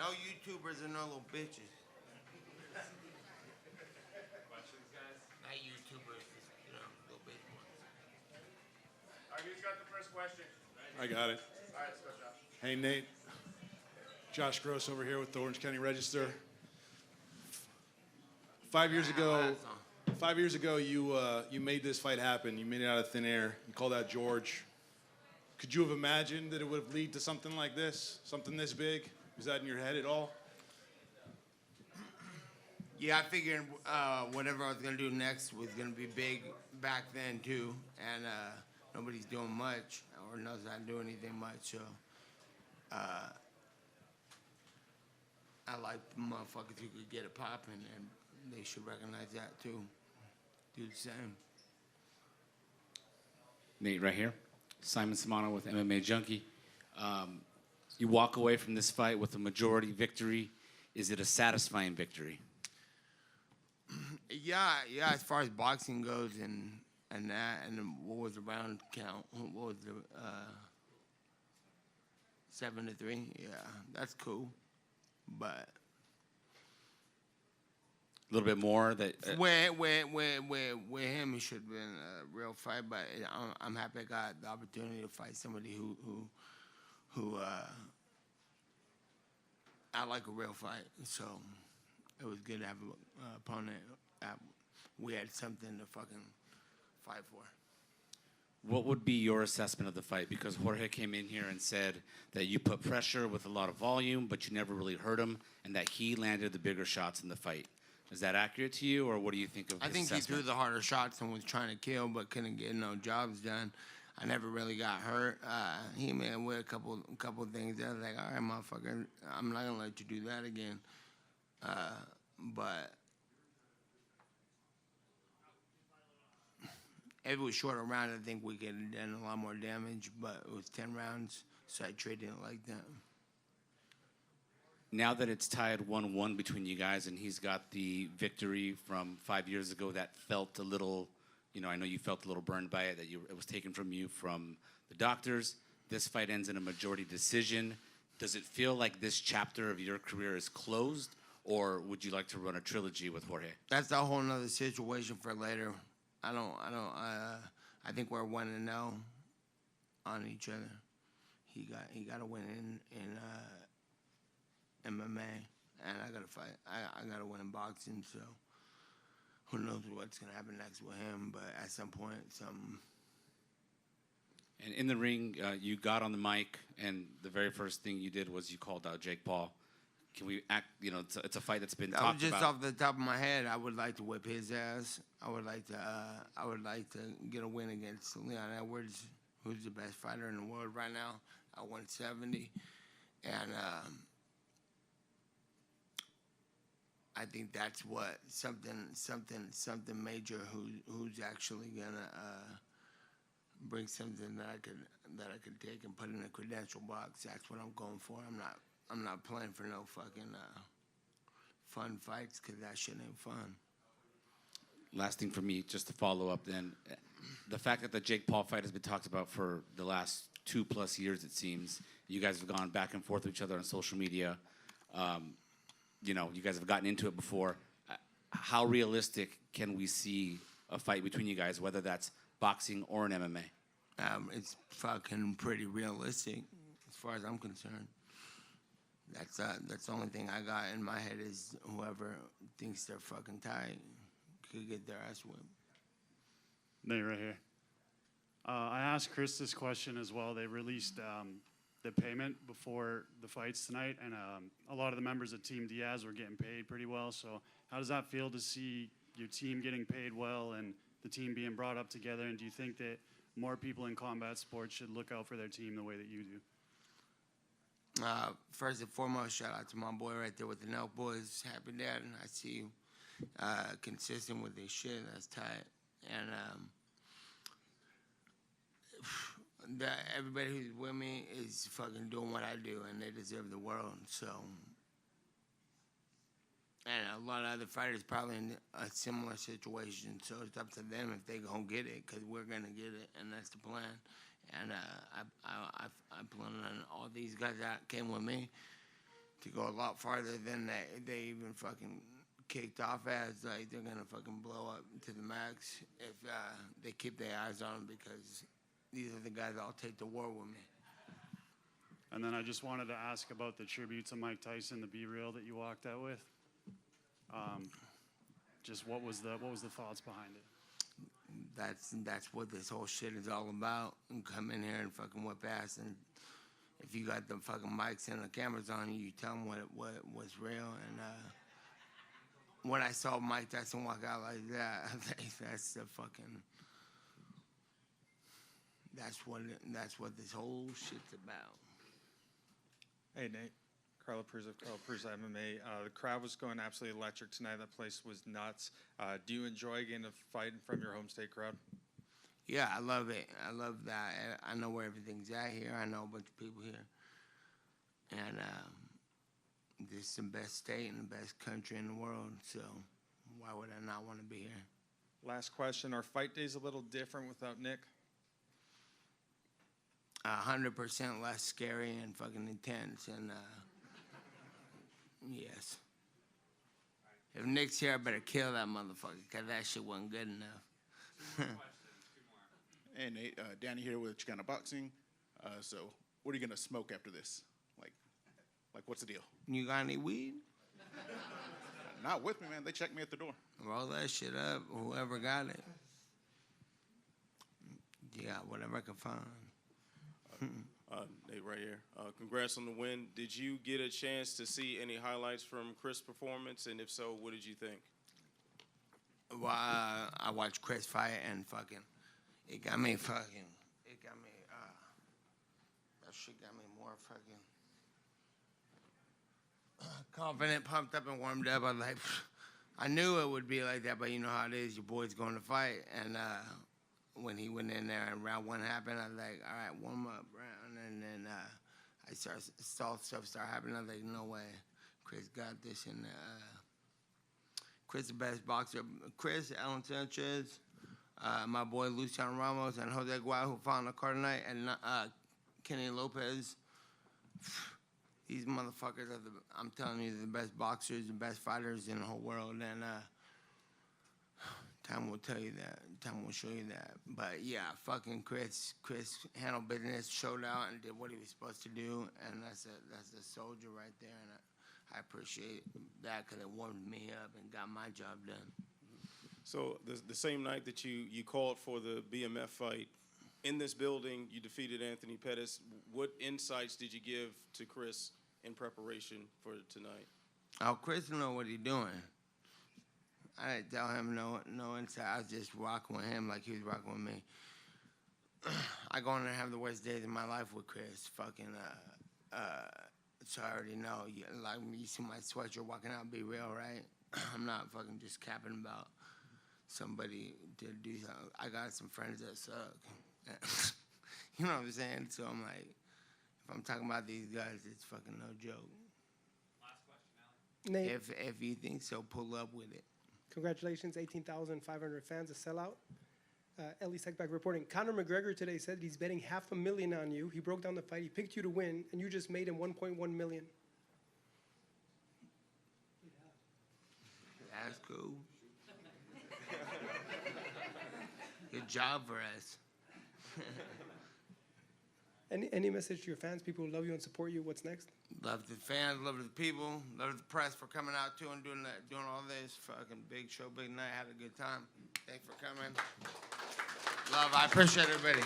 No YouTubers are no little bitches. Questions, guys? Not YouTubers, just, little bitch ones. All right, who's got the first question? I got it. All right, let's go, Josh. Hey, Nate. Josh Gross over here with the Orange County Register. 5 years ago, 5 years ago, you made this fight happen. You made it out of thin air. You called out George. Could you have imagined that it would have lead to something like this, something this big? Was that in your head at all? Yeah, I figured whatever I was gonna do next was gonna be big back then too, and nobody's doing much or knows how to do anything much. So I like motherfuckers who could get it popping, and they should recognize that too. Do the same. Nate, right here. Simon Simano with MMA Junkie. You walk away from this fight with a majority victory. Is it a satisfying victory? Yeah. As far as boxing goes, and that, and what was the round count? What was the 7-3? Yeah, that's cool, but. A little bit more that. With him, it should have been a real fight. But I'm happy I got the opportunity to fight somebody who I like a real fight. So it was good to have an opponent. We had something to fucking fight for. What would be your assessment of the fight? Because Jorge came in here and said that you put pressure with a lot of volume, but you never really hurt him, and that he landed the bigger shots in the fight. Is that accurate to you, or what do you think of his I think assessment? he threw the harder shots and was trying to kill, but couldn't get no jobs done. I never really got hurt. He made with a couple things. I was like, all right, motherfucker, I'm not gonna let you do that again. But if it was shorter round, I think we could have done a lot more damage. But it was 10 rounds, so I traded it like that. Now that it's tied 1-1 between you guys, and he's got the victory from 5 years ago that felt a little, I know you felt a little burned by it, that it was taken from you from the doctors. This fight ends in a majority decision. Does it feel like this chapter of your career is closed, or would you like to run a trilogy with Jorge? That's a whole nother situation for later. I think we're 1-0 on each other. He got to win in MMA, and I gotta fight. I gotta win in boxing. So who knows what's gonna happen next with him? But at some point, something. And in the ring, you got on the mic, and the very first thing you did was you called out Jake Paul. Can we act? It's a fight that's been talked Just about. off the top of my head, I would like to whip his ass. I would like to get a win against Leon Edwards, who's the best fighter in the world right now at 170, and. I think that's what something major who's actually gonna bring something that I could take and put in a credential box. That's what I'm going for. I'm not playing for no fucking fun fights, because that shit ain't fun. Last thing for me, just to follow up then, the fact that the Jake Paul fight has been talked about for the last 2+ years, it seems. You guys have gone back and forth with each other on social media. You guys have gotten into it before. How realistic can we see a fight between you guys, whether that's boxing or an MMA? It's fucking pretty realistic, as far as I'm concerned. That's the only thing I got in my head is whoever thinks they're fucking tight could get their ass whipped. Nate, right here. I asked Chris this question as well. They released the payment before the fights tonight, and a lot of the members of Team Diaz were getting paid pretty well. So how does that feel to see your team getting paid well and the team being brought up together? And do you think that more people in combat sports should look out for their team the way that you do? First and foremost, shout out to my boy right there with the Nelk Boys. Happy Dad, and I see you consistent with this shit. That's tight. And everybody who's with me is fucking doing what I do, and they deserve the world. So, and a lot of other fighters probably in a similar situation. So it's up to them if they gonna get it, because we're gonna get it, and that's the plan. And I plan on all these guys that came with me to go a lot farther than they even fucking kicked off as. Like, they're gonna fucking blow up to the max if they keep their eyes on them, because these are the guys that'll take the war with me. And then I just wanted to ask about the tribute to Mike Tyson, the Be Real that you walked out with. Just what was the thoughts behind it? That's what this whole shit is all about. And come in here and fucking whip ass, and if you got the fucking mics and the cameras on you, you tell them what was real. And when I saw Mike Tyson walk out like that, I think that's the fucking. That's what this whole shit's about. Hey, Nate. Carla Perez of Carla Perez MMA. The crowd was going absolutely electric tonight. That place was nuts. Do you enjoy getting a fight from your home state crowd? Yeah, I love it. I love that. I know where everything's at here. I know a bunch of people here. And this is the best state and the best country in the world, so why would I not want to be here? Last question. Are fight days a little different without Nick? 100% less scary and fucking intense, and yes. If Nick's here, I better kill that motherfucker, because that shit wasn't good enough. Hey, Nate, Danny here with Chicana Boxing. So, what are you gonna smoke after this? Like, what's the deal? You got any weed? Not with me, man. They checked me at the door. Roll that shit up, whoever got it. Yeah, whatever I can find. Nate, right here. Congrats on the win. Did you get a chance to see any highlights from Chris' performance? And if so, what did you think? Well, I watched Chris fight, and fucking, that shit got me more fucking confident, pumped up, and warmed up. I was like, I knew it would be like that, but you know how it is. Your boy's going to fight, and when he went in there and round one happened, I was like, all right, warm up round, and then I saw stuff start happening. I was like, no way, Chris got this, and Chris the best boxer. Chris, Alan Sanchez, my boy Luciano Ramos, and Jose Guay, who fought on the card tonight, and Kenny Lopez. These motherfuckers are I'm telling you, the best boxers, the best fighters in the whole world, and time will tell you that. Time will show you that. But yeah, fucking Chris handled business, showed out, and did what he was supposed to do, and that's a soldier right there, and I appreciate that, because it warmed me up and got my job done. So the same night that you called for the BMF fight, in this building, you defeated Anthony Pettis. What insights did you give to Chris in preparation for tonight? Oh, Chris know what he's doing. I didn't tell him no insight. I was just rocking with him like he was rocking with me. I go in there and have the worst days of my life with Chris. Fucking, so I already know. Like, you see my sweatshirt walking out, Be Real, right? I'm not fucking just capping about somebody to do something. I got some friends that suck. You know what I'm saying? So I'm like, if I'm talking about these guys, it's fucking no joke. Last question, Alec. Nate, If you think so, pull up with it. congratulations, 18,500 fans, a sellout. Ellie Seckback reporting. Conor McGregor today said he's betting $500,000 on you. He broke down the fight. He picked you to win, and you just made him $1.1 million. That's cool. Good job for us. Any message to your fans, people who love you and support you? What's next? Love the fans, love the people, love the press for coming out too and doing all this. Fucking big show, big night. Had a good time. Thanks for coming. Love, I appreciate everybody.